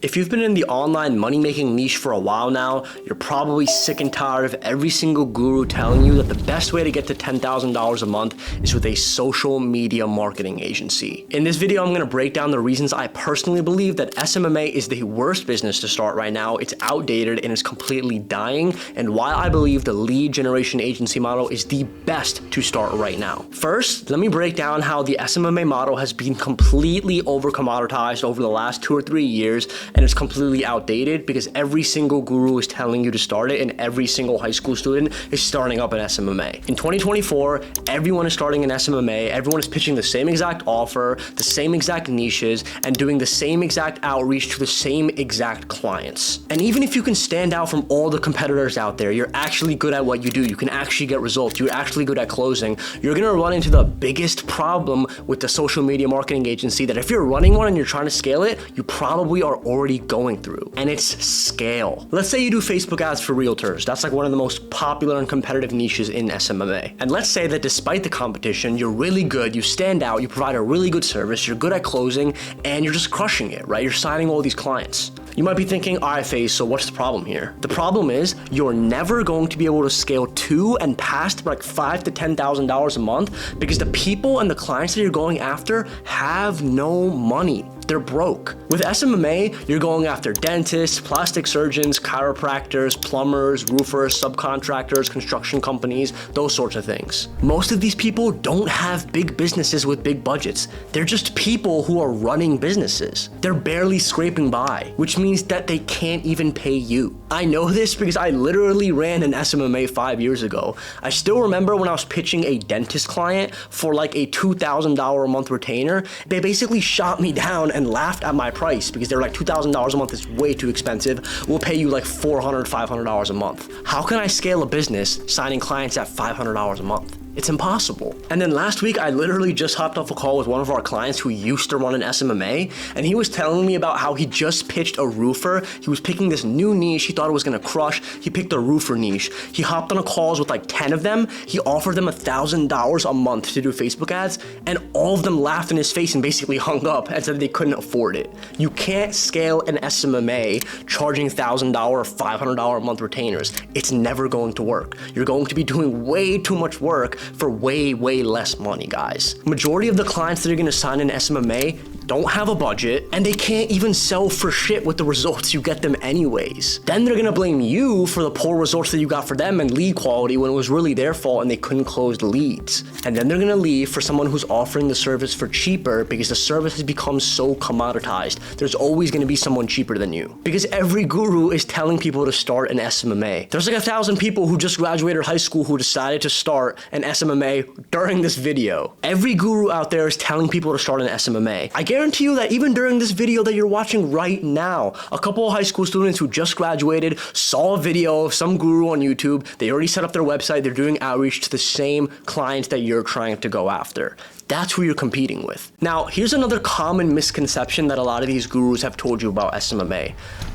If you've been in the online money-making niche for a while now, you're probably sick and tired of every single guru telling you that the best way to get to $10,000 a month is with a social media marketing agency. In this video, I'm going to break down the reasons I personally believe that SMMA is the worst business to start right now, it's outdated and is completely dying, and why I believe the lead generation agency model is the best to start right now. First, let me break down how the SMMA model has been completely over-commoditized over the last 2 or 3 years, and it's completely outdated because every single guru is telling you to start it and every single high school student is starting up an SMMA. In 2024, everyone is starting an SMMA, everyone is pitching the same exact offer, the same exact niches, and doing the same exact outreach to the same exact clients. And even if you can stand out from all the competitors out there, you're actually good at what you do, you can actually get results, you're actually good at closing, you're gonna run into the biggest problem with the social media marketing agency that if you're running one and you're trying to scale it, you probably are already going through, and it's scale. Let's say you do Facebook ads for realtors. That's like one of the most popular and competitive niches in SMMA. And let's say that despite the competition, you're really good, you stand out, you provide a really good service, you're good at closing, and you're just crushing it, right? You're signing all these clients. You might be thinking, all right, FaZe, so what's the problem here? The problem is you're never going to be able to scale to and past like $5,000 to $10,000 a month because the people and the clients that you're going after have no money. They're broke. With SMMA, you're going after dentists, plastic surgeons, chiropractors, plumbers, roofers, subcontractors, construction companies, those sorts of things. Most of these people don't have big businesses with big budgets. They're just people who are running businesses. They're barely scraping by, which means that they can't even pay you. I know this because I literally ran an SMMA 5 years ago. I still remember when I was pitching a dentist client for like a $2,000 a month retainer, they basically shot me down and laughed at my price because they were like, $2,000 a month is way too expensive. We'll pay you like $400, $500 a month. How can I scale a business signing clients at $500 a month? It's impossible. And then last week, I literally just hopped off a call with one of our clients who used to run an SMMA, and he was telling me about how he just pitched a roofer. He was picking this new niche he thought it was gonna crush. He picked a roofer niche. He hopped on a calls with like 10 of them. He offered them $1,000 a month to do Facebook ads, and all of them laughed in his face and basically hung up and said they couldn't afford it. You can't scale an SMMA charging $1,000 or $500 a month retainers. It's never going to work. You're going to be doing way too much work for way less money, guys. Majority of the clients that are gonna sign an SMMA don't have a budget, and they can't even sell for shit with the results you get them anyways. Then they're gonna blame you for the poor results that you got for them and lead quality when it was really their fault and they couldn't close the leads. And then they're gonna leave for someone who's offering the service for cheaper because the service has become so commoditized. There's always gonna be someone cheaper than you. Because every guru is telling people to start an SMMA. There's like 1,000 people who just graduated high school who decided to start an SMMA during this video. Every guru out there is telling people to start an SMMA. I guarantee you that even during this video that you're watching right now, a couple of high school students who just graduated saw a video of some guru on YouTube, they already set up their website, they're doing outreach to the same clients that you're trying to go after. That's who you're competing with. Now, here's another common misconception that a lot of these gurus have told you about SMMA.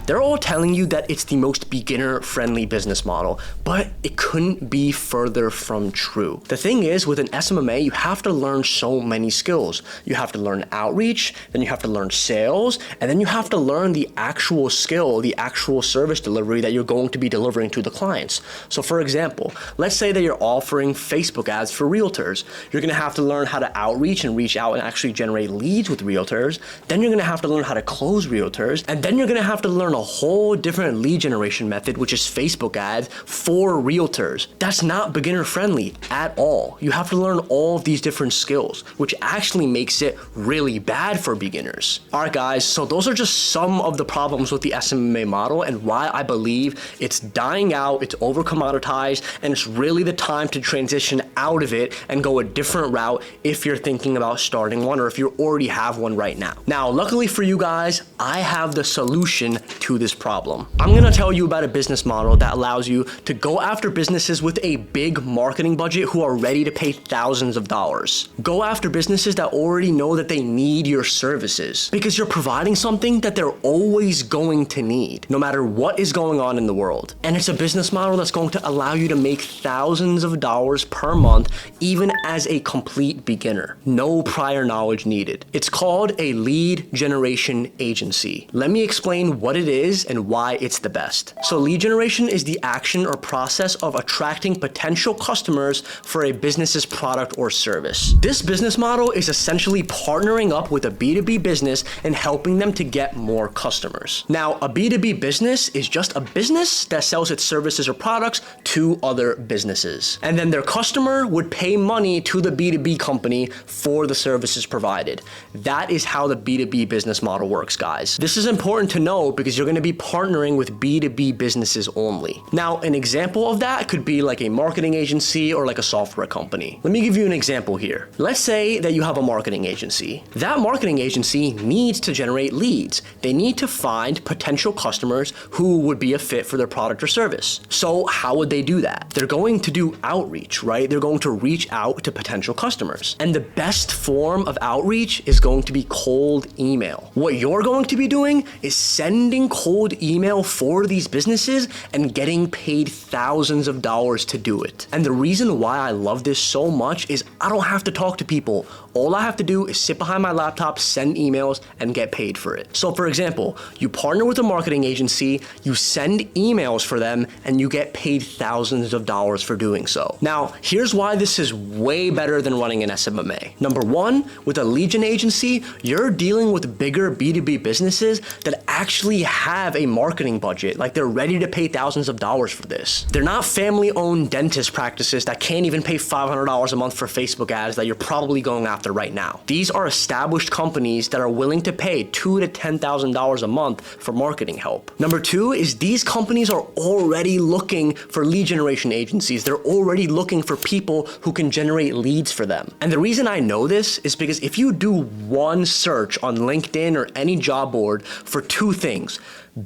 They're all telling you that it's the most beginner-friendly business model, but it couldn't be further from true. The thing is, with an SMMA, you have to learn so many skills. You have to learn outreach, then you have to learn sales, and then you have to learn the actual skill, the actual service delivery that you're going to be delivering to the clients. So for example, let's say that you're offering Facebook ads for realtors. You're gonna have to learn how to outreach and reach out and actually generate leads with realtors. Then you're gonna have to learn how to close realtors, and then you're gonna have to learn a whole different lead generation method, which is Facebook ads for realtors. That's not beginner friendly at all. You have to learn all of these different skills, which actually makes it really bad for beginners. All right, guys, so those are just some of the problems with the SMMA model and why I believe it's dying out, it's over-commoditized, and it's really the time to transition out of it and go a different route if you're thinking about starting one or if you already have one right now. Now, luckily for you guys, I have the solution to this problem. I'm gonna tell you about a business model that allows you to go after businesses with a big marketing budget who are ready to pay thousands of dollars. Go after businesses that already know that they need your services because you're providing something that they're always going to need, no matter what is going on in the world. And it's a business model that's going to allow you to make thousands of dollars per month, even as a complete beginner. beginner. No prior knowledge needed. It's called a lead generation agency. Let me explain what it is and why it's the best. So lead generation is the action or process of attracting potential customers for a business's product or service. This business model is essentially partnering up with a B2B business and helping them to get more customers. Now, a B2B business is just a business that sells its services or products to other businesses. And then their customer would pay money to the B2B company for the services provided. That is how the B2B business model works, guys. This is important to know because you're going to be partnering with B2B businesses only. Now, an example of that could be like a marketing agency or like a software company. Let me give you an example here. Let's say that you have a marketing agency. That marketing agency needs to generate leads. They need to find potential customers who would be a fit for their product or service. So how would they do that? They're going to do outreach, right? They're going to reach out to potential customers. And the best form of outreach is going to be cold email. What you're going to be doing is sending cold email for these businesses and getting paid thousands of dollars to do it. And the reason why I love this so much is I don't have to talk to people. All I have to do is sit behind my laptop, send emails, and get paid for it. So for example, you partner with a marketing agency, you send emails for them, and you get paid thousands of dollars for doing so. Now, here's why this is way better than running an SMMA. Number one, with a lead gen agency, you're dealing with bigger B2B businesses that actually have a marketing budget. Like they're ready to pay thousands of dollars for this. They're not family-owned dentist practices that can't even pay $500 a month for Facebook ads that you're probably going after right now. These are established companies that are willing to pay $2,000 to $10,000 a month for marketing help. Number two is these companies are already looking for lead generation agencies. They're already looking for people who can generate leads for them. And the reason I know this is because if you do one search on LinkedIn or any job board for two things,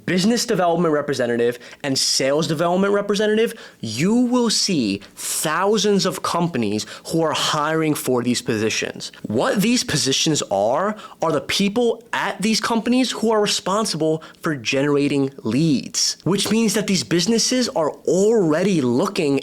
business development representative and sales development representative, you will see thousands of companies who are hiring for these positions. What these positions are the people at these companies who are responsible for generating leads, which means that these businesses are already looking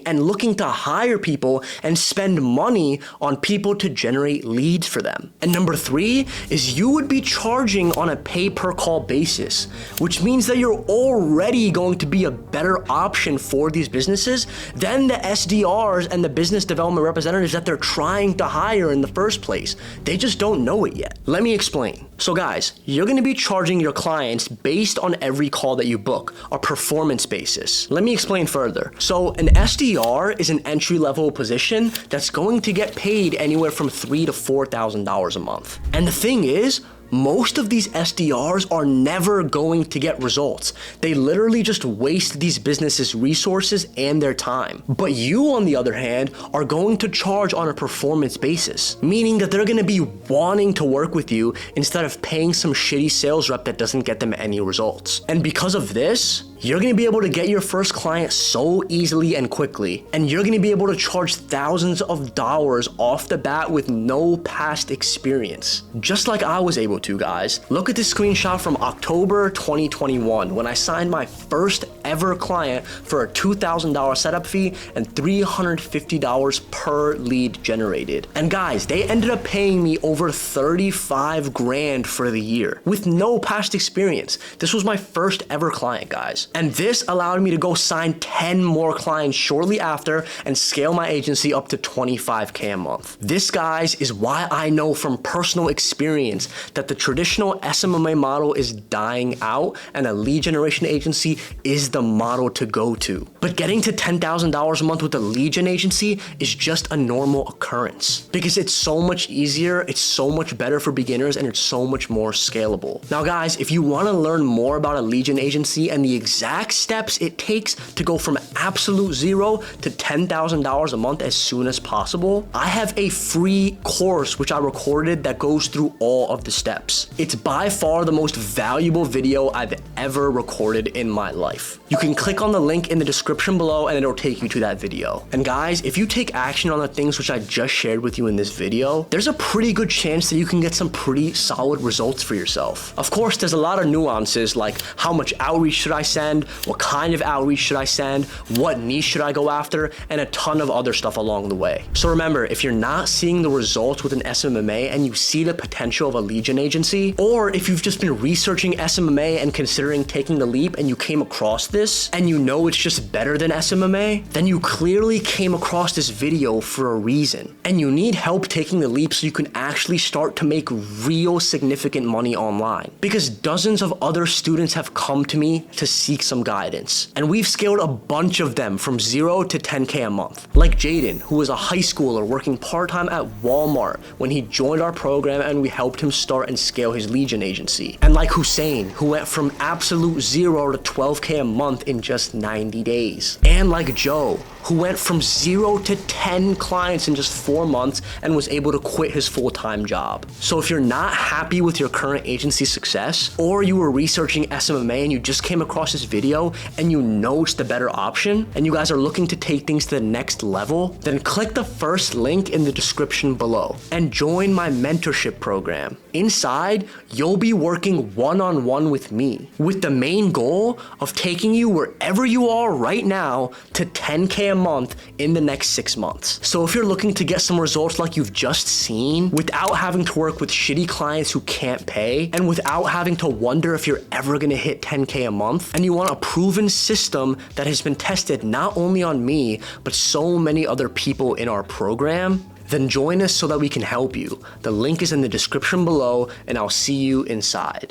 to hire people and spend money on people to generate leads for them. And number three is you would be charging on a pay per call basis, which means that you're already going to be a better option for these businesses than the SDRs and the business development representatives that they're trying to hire in the first place. They just don't know it yet. Let me explain. So guys, you're going to be charging your clients based on every call that you book, a performance basis. Let me explain further. So an SDR is an entry-level position that's going to get paid anywhere from $3,000 to $4,000 a month. And the thing is, most of these SDRs are never going to get results. They literally just waste these businesses' resources and their time. But you, on the other hand, are going to charge on a performance basis, meaning that they're going to be wanting to work with you instead of paying some shitty sales rep that doesn't get them any results. And because of this, you're going to be able to get your first client so easily and quickly, and you're going to be able to charge thousands of dollars off the bat with no past experience. Just like I was able to, guys. Look at this screenshot from October 2021 when I signed my first ever client for a $2,000 setup fee and $350 per lead generated. And guys, they ended up paying me over 35 grand for the year with no past experience. This was my first ever client, guys. And this allowed me to go sign 10 more clients shortly after and scale my agency up to 25K a month. This, guys, is why I know from personal experience that the traditional SMMA model is dying out and a lead generation agency is the model to go to. But getting to $10,000 a month with a lead gen agency is just a normal occurrence because it's so much easier, it's so much better for beginners, and it's so much more scalable. Now, guys, if you want to learn more about a lead gen agency and the exact steps it takes to go from absolute zero to $10,000 a month as soon as possible, I have a free course which I recorded that goes through all of the steps. It's by far the most valuable video I've ever recorded in my life. You can click on the link in the description below and it'll take you to that video. And guys, if you take action on the things which I just shared with you in this video, there's a pretty good chance that you can get some pretty solid results for yourself. Of course, there's a lot of nuances like how much outreach should I send, what kind of outreach should I send, what niche should I go after, and a ton of other stuff along the way. So remember, if you're not seeing the results with an SMMA and you see the potential of a lead gen agency, or if you've just been researching SMMA and considering taking the leap and you came across this and you know it's just better than SMMA, then you clearly came across this video for a reason. And you need help taking the leap so you can actually start to make real significant money online. Because dozens of other students have come to me to seek some guidance. And we've scaled a bunch of them from 0 to 10K a month. Like Jaden, who was a high schooler working part-time at Walmart when he joined our program and we helped him start and scale his lead gen agency. And like Hussein, who went from absolute 0 to 12K a month in just 90 days. And like Joe, who went from 0 to 10 clients in just 4 months and was able to quit his full-time job. So if you're not happy with your current agency success, or you were researching SMMA and you just came across this video and you know it's the better option, and you guys are looking to take things to the next level, then click the first link in the description below and join my mentorship program. Inside, you'll be working one-on-one with me with the main goal of taking you wherever you are right now to 10K a month in the next 6 months. So if you're looking to get some results like you've just seen without having to work with shitty clients who can't pay and without having to wonder if you're ever gonna hit 10K a month, and you want a proven system that has been tested not only on me, but so many other people in our program, then join us so that we can help you. The link is in the description below and I'll see you inside.